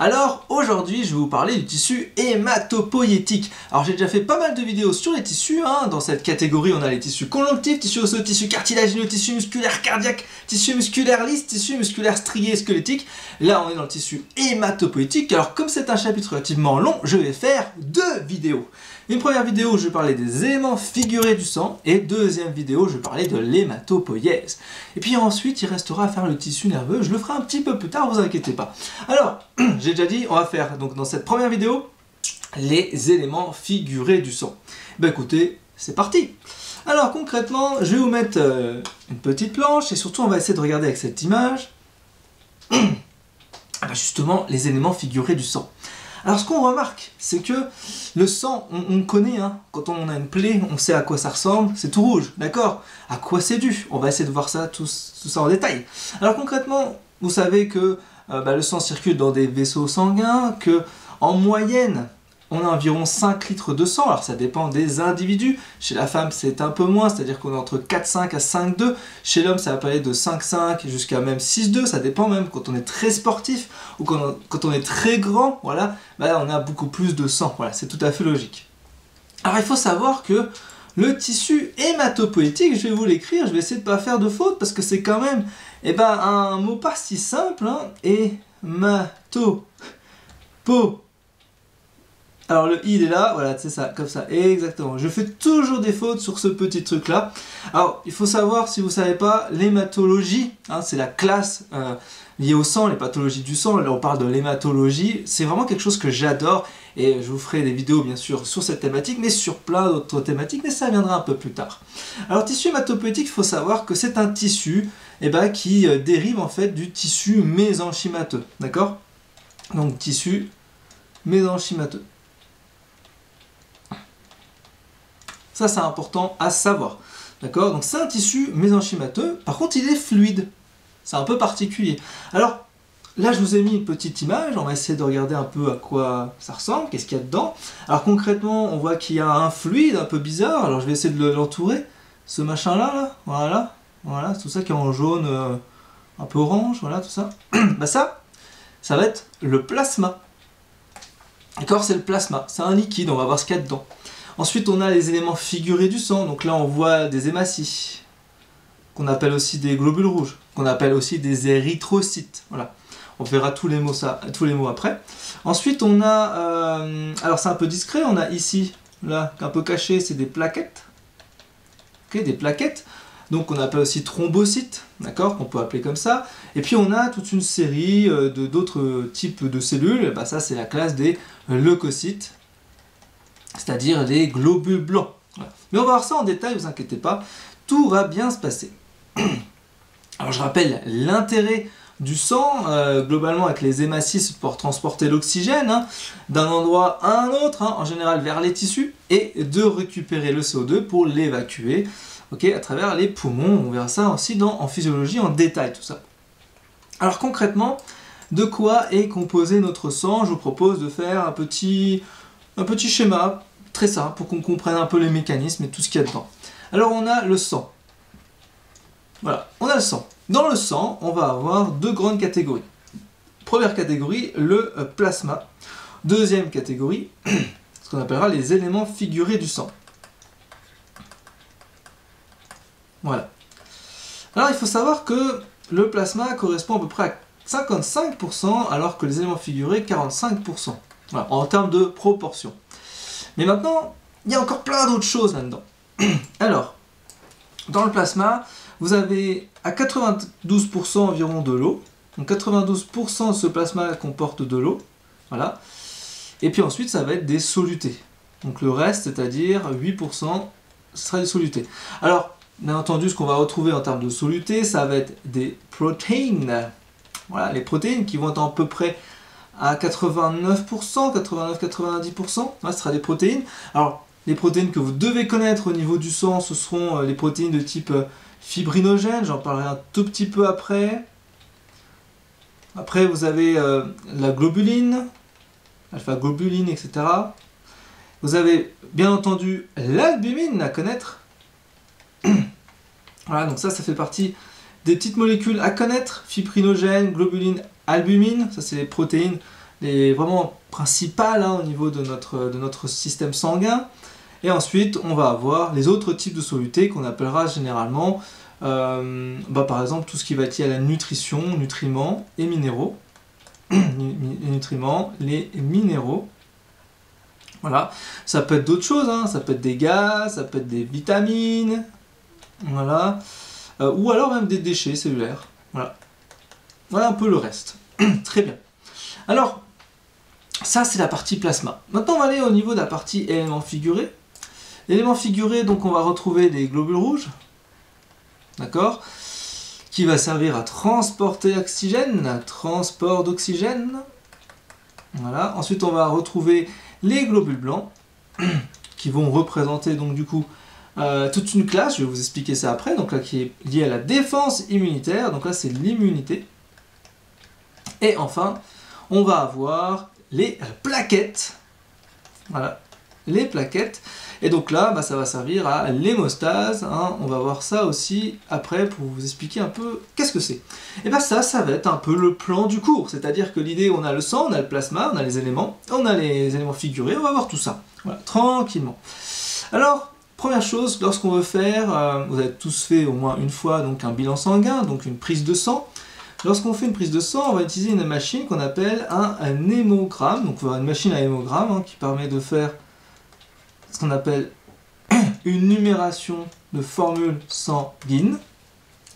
Alors aujourd'hui je vais vous parler du tissu hématopoïétique. Alors j'ai déjà fait pas mal de vidéos sur les tissus, dans cette catégorie on a les tissus conjonctifs, tissus osseux, tissus cartilagineux, tissus musculaires cardiaques, tissus musculaires lisses, tissus musculaires striés et squelettiques. Là on est dans le tissu hématopoïétique, alors comme c'est un chapitre relativement long, je vais faire deux vidéos. Une première vidéo où je vais parler des éléments figurés du sang, et deuxième vidéo je vais parler de l'hématopoïèse. Et puis ensuite il restera à faire le tissu nerveux, je le ferai un petit peu plus tard, vous inquiétez pas. Alors, j'ai déjà dit, on va faire donc dans cette première vidéo les éléments figurés du sang. Ben écoutez, c'est parti. Alors concrètement, je vais vous mettre une petite planche, et surtout on va essayer de regarder avec cette image justement les éléments figurés du sang. Alors ce qu'on remarque, c'est que le sang, on connaît, quand on a une plaie, on sait à quoi ça ressemble, c'est tout rouge, d'accord? À quoi c'est dû? On va essayer de voir ça, tout ça en détail. Alors concrètement, vous savez que le sang circule dans des vaisseaux sanguins, que en moyenne, on a environ 5 litres de sang, alors ça dépend des individus. Chez la femme, c'est un peu moins, c'est-à-dire qu'on est entre 4,5 à 5,2. Chez l'homme, ça va aller de 5,5 jusqu'à même 6,2, ça dépend même quand on est très sportif ou quand on est très grand, voilà, on a beaucoup plus de sang, voilà, c'est tout à fait logique. Alors il faut savoir que le tissu hématopoïétique, je vais vous l'écrire, je vais essayer de ne pas faire de faute parce que c'est quand même un mot pas si simple, hématopo. Alors le i il est là, voilà, c'est ça, comme ça, exactement. Je fais toujours des fautes sur ce petit truc là. Alors il faut savoir, si vous ne savez pas, l'hématologie, c'est la classe liée au sang, les pathologies du sang. Là on parle de l'hématologie, c'est vraiment quelque chose que j'adore. Et je vous ferai des vidéos bien sûr sur cette thématique, mais sur plein d'autres thématiques, mais ça viendra un peu plus tard. Alors tissu hématopoïétique, il faut savoir que c'est un tissu qui dérive en fait du tissu mésenchymateux, d'accord? Donc tissu mésenchymateux. Ça, c'est important à savoir. D'accord? Donc, c'est un tissu mésenchymateux. Par contre, il est fluide. C'est un peu particulier. Alors, là, je vous ai mis une petite image. On va essayer de regarder un peu à quoi ça ressemble. Qu'est-ce qu'il y a dedans? Alors, concrètement, on voit qu'il y a un fluide un peu bizarre. Alors, je vais essayer de l'entourer. Ce machin-là, là. Voilà. Voilà. Tout ça qui est en jaune, un peu orange. Voilà, tout ça. Ça va être le plasma. D'accord? C'est le plasma. C'est un liquide. On va voir ce qu'il y a dedans. Ensuite, on a les éléments figurés du sang. Donc là, on voit des hématies, qu'on appelle aussi des globules rouges, qu'on appelle aussi des érythrocytes. Voilà. On verra tous les mots après. Ensuite, on a... alors, c'est un peu discret. On a ici, là, un peu caché, c'est des plaquettes. Okay, des plaquettes. Donc, on appelle aussi thrombocytes, d'accord, qu'on peut appeler comme ça. Et puis, on a toute une série d'autres types de cellules. Ça, c'est la classe des leucocytes, c'est-à-dire les globules blancs. Voilà. Mais on va voir ça en détail, ne vous inquiétez pas, tout va bien se passer. Alors je rappelle l'intérêt du sang, globalement avec les hématies pour transporter l'oxygène d'un endroit à un autre, en général vers les tissus, et de récupérer le CO2 pour l'évacuer à travers les poumons. On verra ça aussi en physiologie en détail, tout ça. Alors concrètement, de quoi est composé notre sang? Je vous propose de faire un petit schéma très simple pour qu'on comprenne un peu les mécanismes et tout ce qu'il y a dedans. Alors on a le sang. Voilà, on a le sang. Dans le sang, on va avoir deux grandes catégories. Première catégorie, le plasma. Deuxième catégorie, ce qu'on appellera les éléments figurés du sang. Voilà. Alors il faut savoir que le plasma correspond à peu près à 55%, alors que les éléments figurés, 45%. Voilà, en termes de proportion. Mais maintenant, il y a encore plein d'autres choses là-dedans. Alors, dans le plasma, vous avez à 92% environ de l'eau. Donc 92% de ce plasma comporte de l'eau. Voilà. Et puis ensuite, ça va être des solutés. Donc le reste, c'est-à-dire 8%, ce sera des solutés. Alors, bien entendu, ce qu'on va retrouver en termes de solutés, ça va être des protéines. Voilà, les protéines qui vont être à peu près à 89%, 89-90%, ce sera des protéines. Alors, les protéines que vous devez connaître au niveau du sang, ce seront les protéines de type fibrinogène, j'en parlerai un tout petit peu après. Après, vous avez la globuline, alpha-globuline, etc. Vous avez, bien entendu, l'albumine à connaître. Voilà, donc ça fait partie des petites molécules à connaître, fibrinogène, globuline, albumine, ça c'est les protéines les vraiment principales au niveau de notre système sanguin. Et ensuite, on va avoir les autres types de solutés qu'on appellera généralement, par exemple, tout ce qui va être lié à la nutrition, nutriments et minéraux. Les nutriments, les minéraux. Voilà, ça peut être d'autres choses, ça peut être des gaz, ça peut être des vitamines, voilà, ou alors même des déchets cellulaires. Voilà, voilà un peu le reste. Très bien. Alors, ça c'est la partie plasma. Maintenant on va aller au niveau de la partie éléments figurés. L'élément figuré, donc on va retrouver des globules rouges, d'accord, qui va servir à transporter l'oxygène, transport d'oxygène. Voilà. Ensuite on va retrouver les globules blancs, qui vont représenter donc du coup toute une classe, je vais vous expliquer ça après, donc là qui est liée à la défense immunitaire, donc là c'est l'immunité. Et enfin, on va avoir les plaquettes, voilà, les plaquettes, et donc là ça va servir à l'hémostase, on va voir ça aussi après pour vous expliquer un peu qu'est-ce que c'est. Et bien ça va être un peu le plan du cours, c'est-à-dire que l'idée, on a le sang, on a le plasma, on a les éléments, on a les éléments figurés, on va voir tout ça, voilà, tranquillement. Alors, première chose, lorsqu'on veut faire, vous avez tous fait au moins une fois donc un bilan sanguin, donc une prise de sang. Lorsqu'on fait une prise de sang, on va utiliser une machine qu'on appelle un hémogramme, donc une machine à hémogramme qui permet de faire ce qu'on appelle une numération de formules sanguines,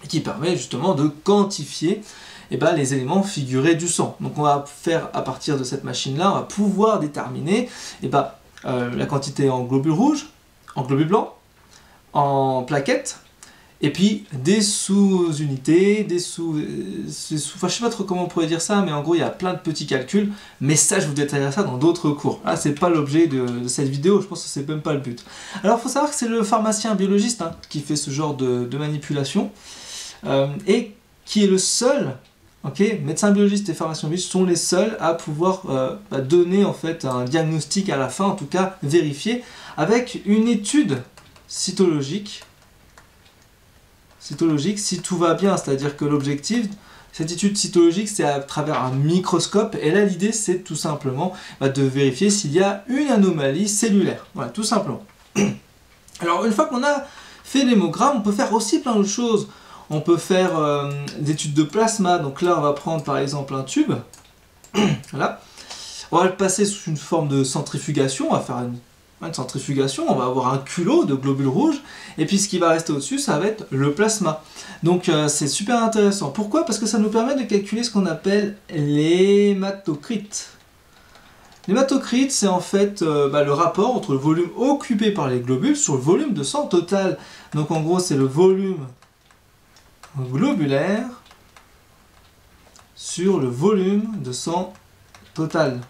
et qui permet justement de quantifier les éléments figurés du sang. Donc on va faire à partir de cette machine-là, on va pouvoir déterminer la quantité en globules rouges, en globules blancs, en plaquettes, et puis des sous-unités, je sais pas trop comment on pourrait dire ça, mais en gros il y a plein de petits calculs, mais ça je vous détaillerai ça dans d'autres cours. Là c'est pas l'objet de cette vidéo, je pense que c'est même pas le but. Alors il faut savoir que c'est le pharmacien biologiste qui fait ce genre de manipulation, et qui est le seul, médecin biologiste et pharmacien biologiste sont les seuls à pouvoir donner en fait un diagnostic à la fin, en tout cas vérifier, avec une étude cytologique, si tout va bien, c'est-à-dire que l'objectif, cette étude cytologique, c'est à travers un microscope, et là l'idée c'est tout simplement de vérifier s'il y a une anomalie cellulaire, voilà, tout simplement. Alors une fois qu'on a fait l'hémogramme, on peut faire aussi plein d'autres choses. On peut faire des études de plasma, donc là on va prendre par exemple un tube, voilà. On va le passer sous une forme de centrifugation, on va faire une centrifugation, on va avoir un culot de globules rouges, et puis ce qui va rester au-dessus, ça va être le plasma. Donc c'est super intéressant. Pourquoi? Parce que ça nous permet de calculer ce qu'on appelle l'hématocrite. L'hématocrite, c'est en fait le rapport entre le volume occupé par les globules sur le volume de sang total. Donc en gros, c'est le volume globulaire sur le volume de sang total.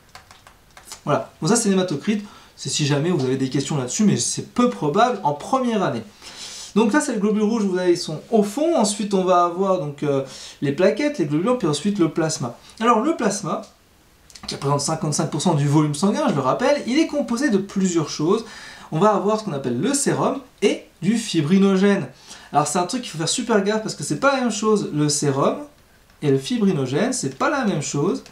Voilà, bon ça c'est l'hématocrite. C'est si jamais vous avez des questions là-dessus, mais c'est peu probable en première année. Donc là, c'est le globule rouge, vous voyez, ils sont au fond. Ensuite, on va avoir donc les plaquettes, les globules blancs, puis ensuite le plasma. Alors le plasma, qui représente 55% du volume sanguin, je le rappelle, il est composé de plusieurs choses. On va avoir ce qu'on appelle le sérum et du fibrinogène. Alors c'est un truc qu'il faut faire super gaffe parce que c'est pas la même chose. Le sérum et le fibrinogène, c'est pas la même chose.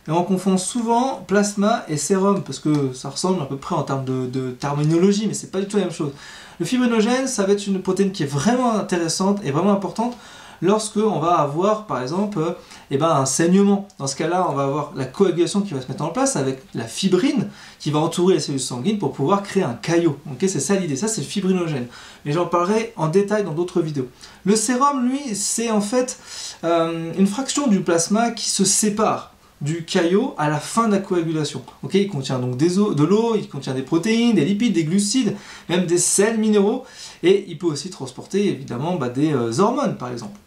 Et on confond souvent plasma et sérum, parce que ça ressemble à peu près en termes de terminologie, mais c'est pas du tout la même chose. Le fibrinogène, ça va être une protéine qui est vraiment intéressante et vraiment importante lorsque on va avoir, par exemple, un saignement. Dans ce cas-là, on va avoir la coagulation qui va se mettre en place avec la fibrine qui va entourer les cellules sanguines pour pouvoir créer un caillot. Okay, c'est ça l'idée, ça c'est le fibrinogène. Mais j'en parlerai en détail dans d'autres vidéos. Le sérum, lui, c'est en fait une fraction du plasma qui se sépare du caillot à la fin de la coagulation. Okay, il contient donc de l'eau, il contient des protéines, des lipides, des glucides, même des sels minéraux, et il peut aussi transporter évidemment des hormones par exemple.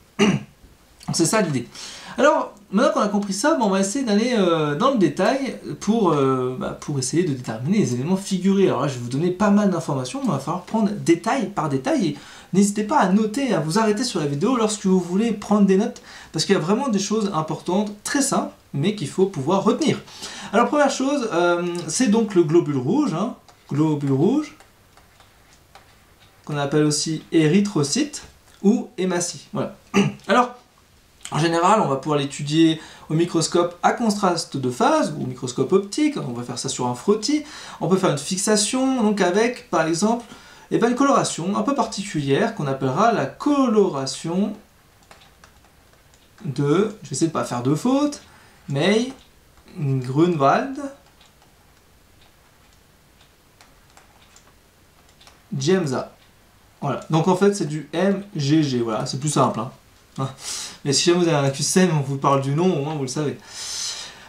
C'est ça l'idée. Alors, maintenant qu'on a compris ça, on va essayer d'aller dans le détail pour essayer de déterminer les éléments figurés. Alors là, je vais vous donner pas mal d'informations, mais il va falloir prendre détail par détail, et n'hésitez pas à noter, à vous arrêter sur la vidéo lorsque vous voulez prendre des notes, parce qu'il y a vraiment des choses importantes, très simples, mais qu'il faut pouvoir retenir. Alors première chose, c'est donc le globule rouge, qu'on appelle aussi érythrocyte ou hématie. Voilà. Alors, En général, on va pouvoir l'étudier au microscope à contraste de phase ou au microscope optique. On va faire ça sur un frottis. On peut faire une fixation, donc avec, par exemple, une coloration un peu particulière qu'on appellera la coloration de, je vais essayer de ne pas faire de faute, mais Grunwald Giemsa. Voilà, donc en fait c'est du MGG, voilà, c'est plus simple. Hein. Mais si jamais vous avez un QCM, on vous parle du nom, au moins vous le savez.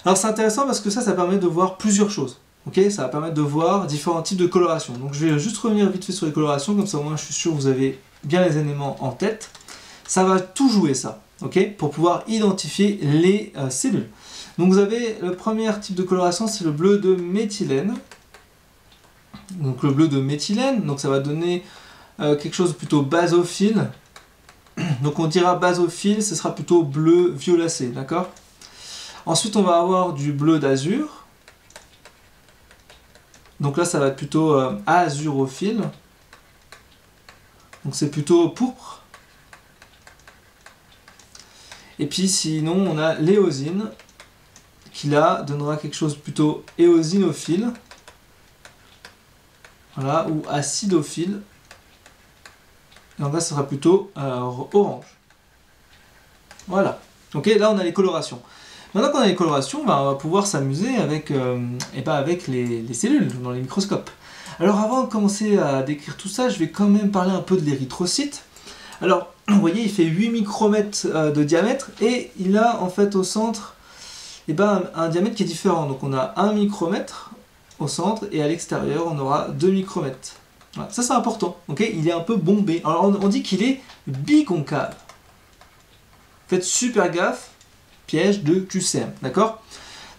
Alors c'est intéressant parce que ça permet de voir plusieurs choses. Ok, ça va permettre de voir différents types de coloration. Donc je vais juste revenir vite fait sur les colorations, comme ça au moins je suis sûr que vous avez bien les éléments en tête. Ça va tout jouer ça, ok, pour pouvoir identifier les cellules. Donc vous avez le premier type de coloration, c'est le bleu de méthylène. Donc le bleu de méthylène, donc ça va donner quelque chose de plutôt basophile. Donc on dira basophile, ce sera plutôt bleu violacé, d'accord? Ensuite on va avoir du bleu d'azur. Donc là ça va être plutôt azurophile. Donc c'est plutôt pourpre. Et puis sinon on a l'éosine, qui là donnera quelque chose plutôt éosinophile. Voilà, ou acidophile. Donc là, ce sera plutôt orange. Voilà. Ok, là, on a les colorations. Maintenant qu'on a les colorations, on va pouvoir s'amuser avec, avec les cellules dans les microscopes. Alors, avant de commencer à décrire tout ça, je vais quand même parler un peu de l'érythrocyte. Alors, vous voyez, il fait 8 micromètres de diamètre et il a en fait au centre un diamètre qui est différent. Donc, on a 1 micromètre au centre et à l'extérieur, on aura 2 micromètres. Voilà, ça c'est important, ok? Il est un peu bombé. Alors on dit qu'il est biconcave. Faites super gaffe, piège de QCM, d'accord?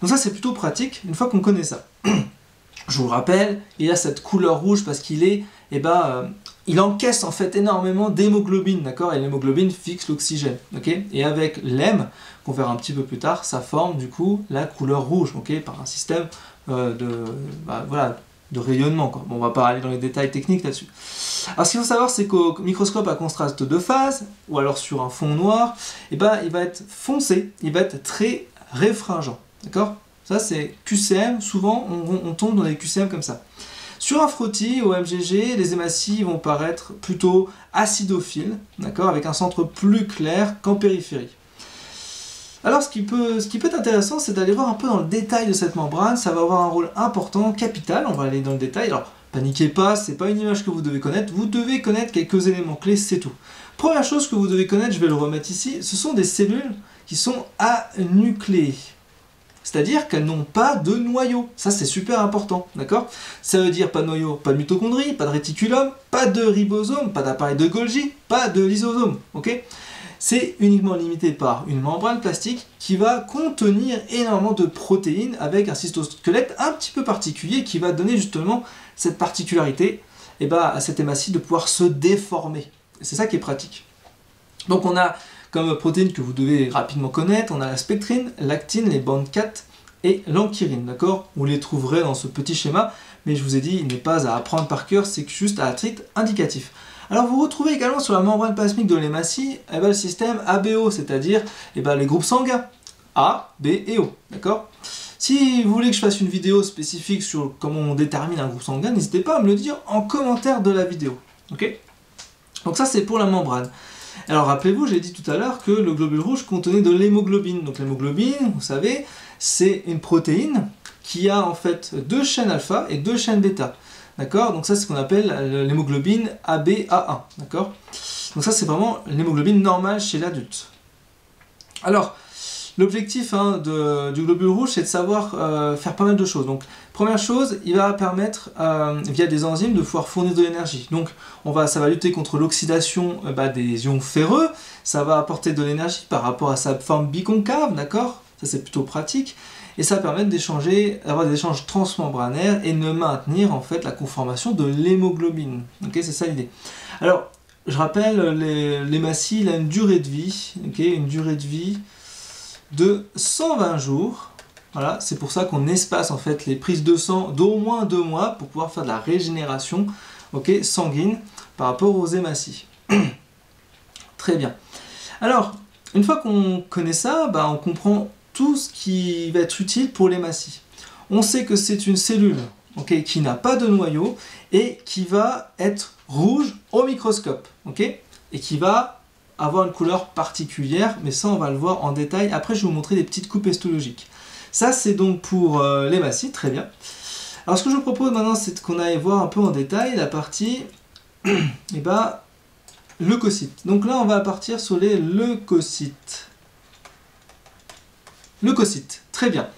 Donc ça c'est plutôt pratique une fois qu'on connaît ça. Je vous le rappelle, il a cette couleur rouge parce qu'il est, il encaisse en fait énormément d'hémoglobine, d'accord? Et l'hémoglobine fixe l'oxygène, ok? Et avec l'hème, qu'on verra un petit peu plus tard, ça forme du coup la couleur rouge, ok? Par un système de rayonnement, quoi. Bon, on va pas aller dans les détails techniques là-dessus. Alors ce qu'il faut savoir, c'est qu'au microscope à contraste de phase, ou alors sur un fond noir, il va être foncé, il va être très réfringent, d'accord? Ça c'est QCM, souvent on tombe dans les QCM comme ça. Sur un frottis, au MGG, les hématies vont paraître plutôt acidophiles, d'accord, avec un centre plus clair qu'en périphérie. Alors ce qui peut être intéressant, c'est d'aller voir un peu dans le détail de cette membrane, ça va avoir un rôle important, capital, on va aller dans le détail. Alors paniquez pas, c'est pas une image que vous devez connaître, vous devez connaître quelques éléments clés, c'est tout. Première chose que vous devez connaître, je vais le remettre ici, ce sont des cellules qui sont anucléées. C'est-à-dire qu'elles n'ont pas de noyau. Ça, c'est super important, d'accord? Ça veut dire pas de noyau, pas de mitochondrie, pas de réticulum, pas de ribosome, pas d'appareil de Golgi, pas de lysosome, ok? C'est uniquement limité par une membrane plastique qui va contenir énormément de protéines avec un cytosquelette un petit peu particulier qui va donner justement cette particularité à cette hématie de pouvoir se déformer. C'est ça qui est pratique. Donc on a comme protéines que vous devez rapidement connaître, on a la spectrine, l'actine, les bandes 4 et l'anchyrine, d'accord? Vous les trouverez dans ce petit schéma, mais je vous ai dit, il n'est pas à apprendre par cœur, c'est juste à titre indicatif. Alors vous retrouvez également sur la membrane plasmique de l'hématie le système ABO, c'est-à-dire les groupes sanguins A, B et O, d'accord? Si vous voulez que je fasse une vidéo spécifique sur comment on détermine un groupe sanguin, n'hésitez pas à me le dire en commentaire de la vidéo, ok? Donc ça c'est pour la membrane. Alors rappelez-vous, j'ai dit tout à l'heure que le globule rouge contenait de l'hémoglobine. Donc l'hémoglobine, vous savez, c'est une protéine qui a en fait 2 chaînes alpha et 2 chaînes bêta. D'accord? Donc ça c'est ce qu'on appelle l'hémoglobine ABA1. D'accord? Donc ça c'est vraiment l'hémoglobine normale chez l'adulte. Alors, l'objectif du globule rouge, c'est de savoir faire pas mal de choses. Donc, première chose, il va permettre, via des enzymes, de pouvoir fournir de l'énergie. Donc, ça va lutter contre l'oxydation des ions ferreux, ça va apporter de l'énergie par rapport à sa forme biconcave, d'accord? Ça, c'est plutôt pratique. Et ça va permettre d'avoir des échanges transmembranaires et de maintenir, en fait, la conformation de l'hémoglobine. Ok, c'est ça l'idée. Alors, je rappelle, l'hématie, il a une durée de vie, une durée de vie de 120 jours. Voilà, c'est pour ça qu'on espace en fait les prises de sang d'au moins 2 mois pour pouvoir faire de la régénération sanguine par rapport aux hématies. Très bien. Alors, une fois qu'on connaît ça, on comprend tout ce qui va être utile pour l'hématie. On sait que c'est une cellule qui n'a pas de noyau et qui va être rouge au microscope, et qui va avoir une couleur particulière, mais ça on va le voir en détail. Après je vais vous montrer des petites coupes histologiques. Ça c'est donc pour l'hématie, très bien. Alors ce que je vous propose maintenant, c'est qu'on aille voir un peu en détail la partie leucocytes. Donc là on va partir sur les leucocytes. Leucocytes, très bien.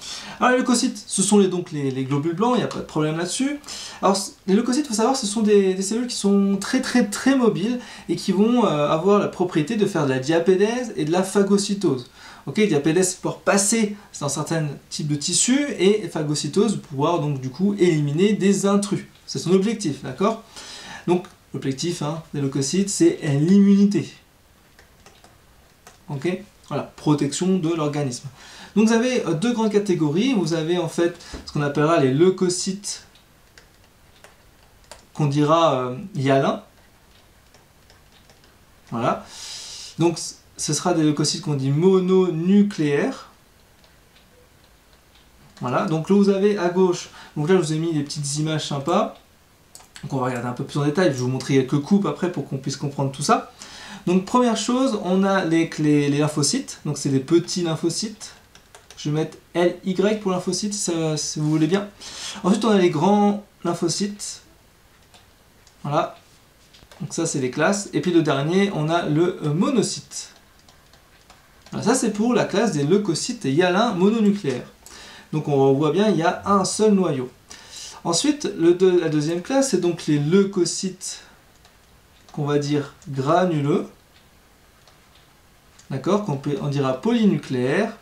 Alors les leucocytes, ce sont donc les globules blancs, il n'y a pas de problème là-dessus. Alors les leucocytes, il faut savoir, ce sont des cellules qui sont très mobiles et qui vont avoir la propriété de faire de la diapédèse et de la phagocytose. Diapédèse pour passer dans certains types de tissus et phagocytose pour pouvoir donc du coup éliminer des intrus. C'est son objectif, d'accord? Donc l'objectif des leucocytes, c'est l'immunité. Voilà, protection de l'organisme. Donc vous avez deux grandes catégories. Vous avez en fait ce qu'on appellera les leucocytes, qu'on dira hyalins. Voilà. Donc ce sera des leucocytes qu'on dit mononucléaires. Voilà. Donc là vous avez à gauche, donc là je vous ai mis des petites images sympas. Donc on va regarder un peu plus en détail. Je vais vous montrer quelques coupes après pour qu'on puisse comprendre tout ça. Donc première chose, on a les lymphocytes. Donc c'est des petits lymphocytes. Je vais mettre LY pour lymphocytes si vous voulez bien. Ensuite, on a les grands lymphocytes. Voilà. Donc ça, c'est les classes. Et puis le dernier, on a le monocyte. Voilà, ça, c'est pour la classe des leucocytes hyalins mononucléaires. Donc on voit bien, il y a un seul noyau. Ensuite, la deuxième classe, c'est donc les leucocytes qu'on va dire granuleux. D'accord, on dira polynucléaires.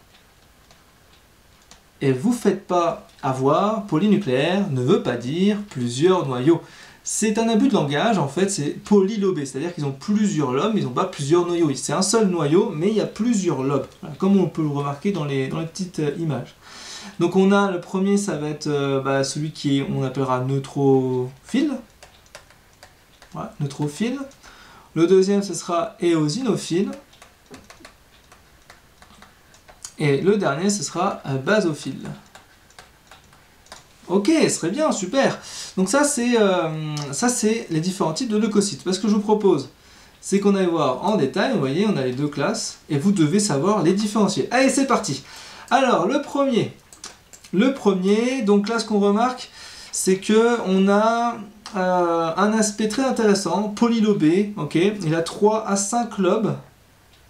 Et vous faites pas avoir, polynucléaire ne veut pas dire plusieurs noyaux. C'est un abus de langage, en fait, c'est polylobé, c'est-à-dire qu'ils ont plusieurs lobes, mais ils n'ont pas plusieurs noyaux. C'est un seul noyau, mais il y a plusieurs lobes, voilà, comme on peut le remarquer dans les petites images. Donc on a le premier, ça va être celui qui on appellera neutrophile. Voilà, neutrophile. Le deuxième, ce sera éosinophile. Et le dernier, ce sera basophile. Ok, ce serait bien, super. Donc ça, c'est les différents types de leucocytes. Ce que je vous propose, c'est qu'on aille voir en détail. Vous voyez, on a les deux classes. Et vous devez savoir les différencier. Allez, c'est parti. Alors, le premier, donc là, ce qu'on remarque, c'est qu'on a un aspect très intéressant, polylobé. Il a 3 à 5 lobes.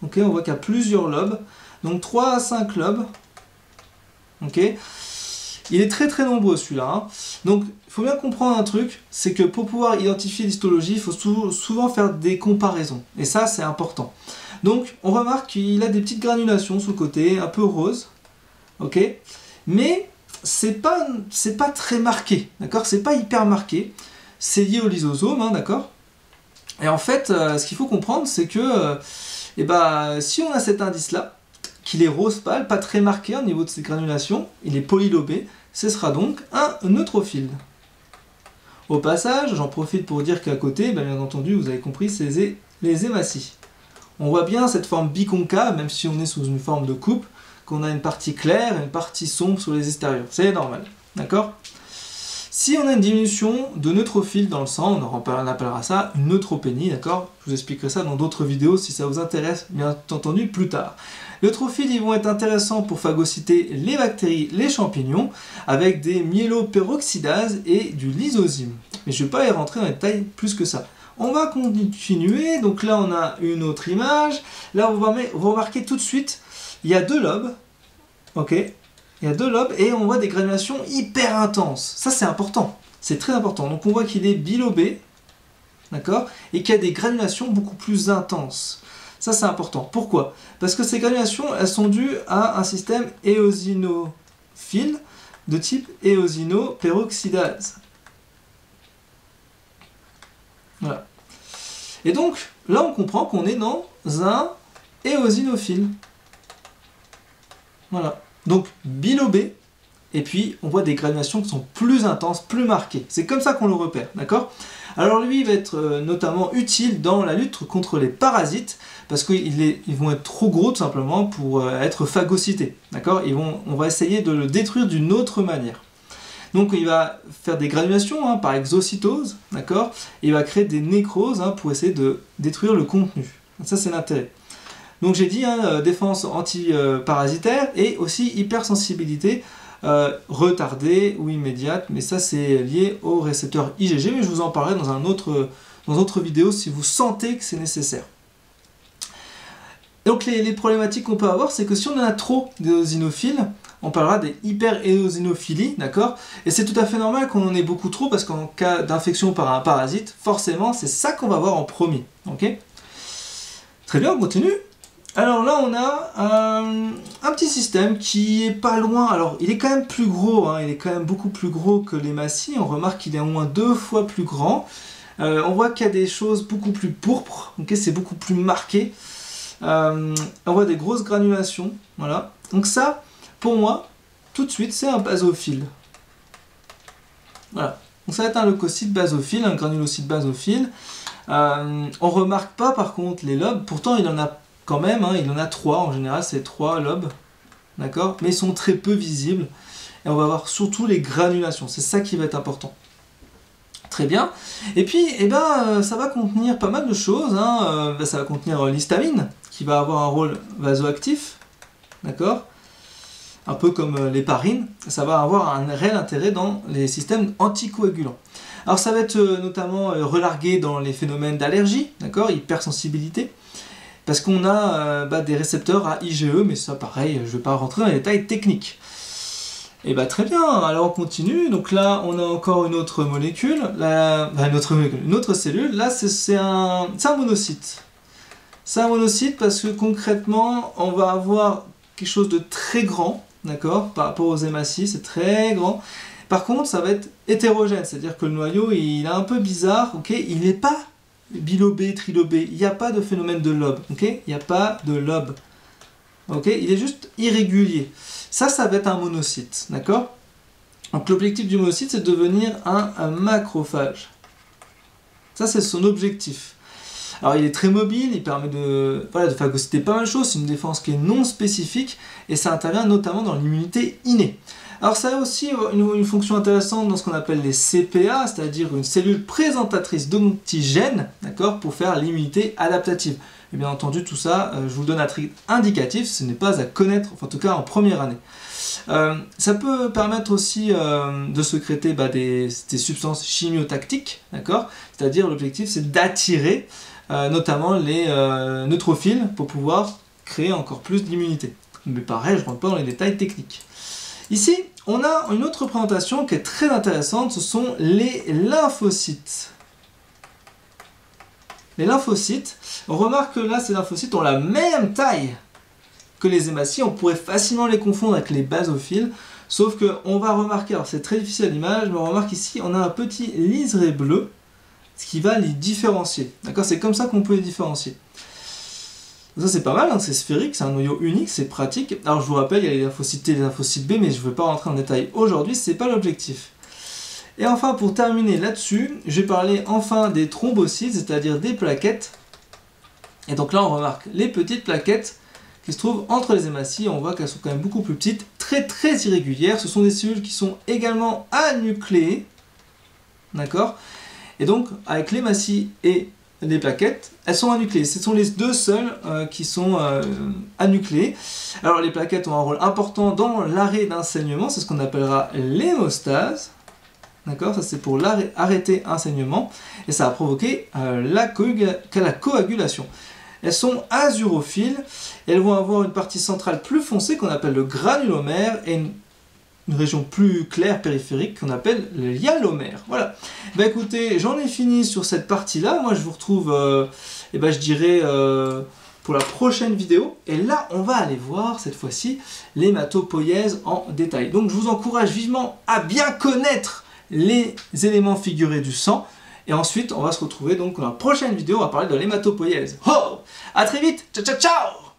On voit qu'il y a plusieurs lobes. Donc 3 à 5 lobes. Il est très nombreux celui-là. Donc il faut bien comprendre un truc, c'est que pour pouvoir identifier l'histologie, il faut souvent faire des comparaisons. Et ça, c'est important. Donc on remarque qu'il a des petites granulations sur le côté, un peu rose. Mais c'est pas très marqué. D'accord, c'est pas hyper marqué. C'est lié au lysosome, d'accord. Et en fait, ce qu'il faut comprendre, c'est que si on a cet indice-là, qu'il est rose pâle, pas très marqué au niveau de ses granulations, il est polylobé, ce sera donc un neutrophile. Au passage, j'en profite pour dire qu'à côté, bien entendu, vous avez compris, c'est les hématies. On voit bien cette forme biconcave, même si on est sous une forme de coupe, qu'on a une partie claire et une partie sombre sur les extérieurs. C'est normal, d'accord ? Si on a une diminution de neutrophils dans le sang, on appellera ça une neutropénie, d'accord? Je vous expliquerai ça dans d'autres vidéos si ça vous intéresse, bien entendu, plus tard. Les neutrophiles, ils vont être intéressants pour phagocyter les bactéries, les champignons, avec des myéloperoxydases et du lysozyme. Mais je ne vais pas y rentrer dans les détails plus que ça. On va continuer, donc là on a une autre image. Là vous remarquez tout de suite, il y a 2 lobes, il y a 2 lobes et on voit des granulations hyper intenses. Ça c'est important, c'est très important. Donc on voit qu'il est bilobé, d'accord, et qu'il y a des granulations beaucoup plus intenses. Ça c'est important. Pourquoi? Parce que ces granulations, elles sont dues à un système éosinophile de type éosinoperoxydase. Voilà. Et donc, là on comprend qu'on est dans un éosinophile. Voilà. Donc bilobé, et puis on voit des granulations qui sont plus intenses, plus marquées. C'est comme ça qu'on le repère, d'accord? Alors lui, il va être notamment utile dans la lutte contre les parasites, parce qu'ils vont être trop gros tout simplement pour être phagocytés, d'accord? On va essayer de le détruire d'une autre manière. Donc il va faire des granulations par exocytose, d'accord? Il va créer des nécroses pour essayer de détruire le contenu. Donc ça c'est l'intérêt. Donc j'ai dit défense anti-parasitaire et aussi hypersensibilité retardée ou immédiate, mais ça c'est lié au récepteur IgG, mais je vous en parlerai dans d'autres vidéos si vous sentez que c'est nécessaire. Donc les problématiques qu'on peut avoir, c'est que si on en a trop d'éosinophiles, on parlera des hyperéosinophilies, d'accord? Et c'est tout à fait normal qu'on en ait beaucoup trop, parce qu'en cas d'infection par un parasite, forcément, c'est ça qu'on va voir en premier, ok? Très bien, on continue. Alors là, on a un petit système qui est pas loin. Alors, il est quand même plus gros, il est quand même beaucoup plus gros que l'hématie. On remarque qu'il est au moins 2 fois plus grand. On voit qu'il y a des choses beaucoup plus pourpres, ok? C'est beaucoup plus marqué. On voit des grosses granulations, voilà. Donc ça, pour moi, tout de suite, c'est un basophile. Voilà. Donc ça va être un leucocyte basophile, un granulocyte basophile. On remarque pas par contre les lobes, pourtant il en a quand même, il en a 3 en général, c'est 3 lobes, d'accord? Mais ils sont très peu visibles. Et on va voir surtout les granulations, c'est ça qui va être important. Très bien. Et puis, ça va contenir pas mal de choses. Ça va contenir l'histamine, qui va avoir un rôle vasoactif, d'accord? Un peu comme l'héparine. Ça va avoir un réel intérêt dans les systèmes anticoagulants. Alors ça va être notamment relargué dans les phénomènes d'allergie, d'accord? Hypersensibilité. Parce qu'on a des récepteurs à IgE, mais ça pareil, je ne vais pas rentrer dans les détails techniques. Et très bien, alors on continue. Donc là, on a encore une autre molécule, une autre cellule. Là, c'est un monocyte. C'est un monocyte parce que concrètement, on va avoir quelque chose de très grand, d'accord? Par rapport aux hématies, c'est très grand. Par contre, ça va être hétérogène, c'est-à-dire que le noyau, il est un peu bizarre, ok? Il n'est pas bilobé, trilobé, il n'y a pas de phénomène de lobe, ok? Il n'y a pas de lobe, ok? Il est juste irrégulier. Ça va être un monocyte, d'accord? Donc l'objectif du monocyte, c'est de devenir un macrophage. Ça, c'est son objectif. Alors il est très mobile, il permet de phagocyter pas mal de choses, c'est une défense qui est non spécifique, et ça intervient notamment dans l'immunité innée. Alors ça a aussi une fonction intéressante dans ce qu'on appelle les CPA, c'est-à-dire une cellule présentatrice d'antigènes, d'accord, pour faire l'immunité adaptative. Et bien entendu, tout ça, je vous le donne à titre indicatif, ce n'est pas à connaître, enfin, en tout cas en première année. Ça peut permettre aussi de sécréter des substances chimiotactiques, d'accord, c'est-à-dire l'objectif c'est d'attirer notamment les neutrophiles pour pouvoir créer encore plus d'immunité. Mais pareil, je ne rentre pas dans les détails techniques. Ici, on a une autre présentation qui est très intéressante, ce sont les lymphocytes. Les lymphocytes, on remarque que là, ces lymphocytes ont la même taille que les hématies, on pourrait facilement les confondre avec les basophiles, sauf qu'on va remarquer, alors c'est très difficile à l'image, mais on remarque ici, on a un petit liseré bleu, ce qui va les différencier. D'accord, c'est comme ça qu'on peut les différencier. Ça c'est pas mal, c'est sphérique, c'est un noyau unique, c'est pratique. Alors je vous rappelle, il y a les lymphocytes T et les lymphocytes B, mais je ne veux pas rentrer en détail aujourd'hui, c'est pas l'objectif. Et enfin, pour terminer là-dessus, je vais parler enfin des thrombocytes, c'est-à-dire des plaquettes. Et donc là, on remarque les petites plaquettes qui se trouvent entre les hématies. On voit qu'elles sont quand même beaucoup plus petites, très très irrégulières. Ce sont des cellules qui sont également anucléées, d'accord? Et donc, avec l'hématie et les plaquettes, elles sont anucléées. Ce sont les deux seules qui sont anucléées. Alors, les plaquettes ont un rôle important dans l'arrêt d'un saignement, c'est ce qu'on appellera l'hémostase. D'accord, ça c'est pour arrêter un saignement, et ça va provoquer la coagulation. Elles sont azurophiles, et elles vont avoir une partie centrale plus foncée qu'on appelle le granulomère, et une région plus claire périphérique qu'on appelle le hyalomère. Voilà. Écoutez, j'en ai fini sur cette partie-là. Moi je vous retrouve, je dirais, pour la prochaine vidéo. Et là, on va aller voir cette fois-ci l'hématopoïèse en détail. Donc je vous encourage vivement à bien connaître les éléments figurés du sang. Et ensuite, on va se retrouver donc dans la prochaine vidéo, on va parler de l'hématopoïèse. Oh, à très vite, ciao ciao ciao.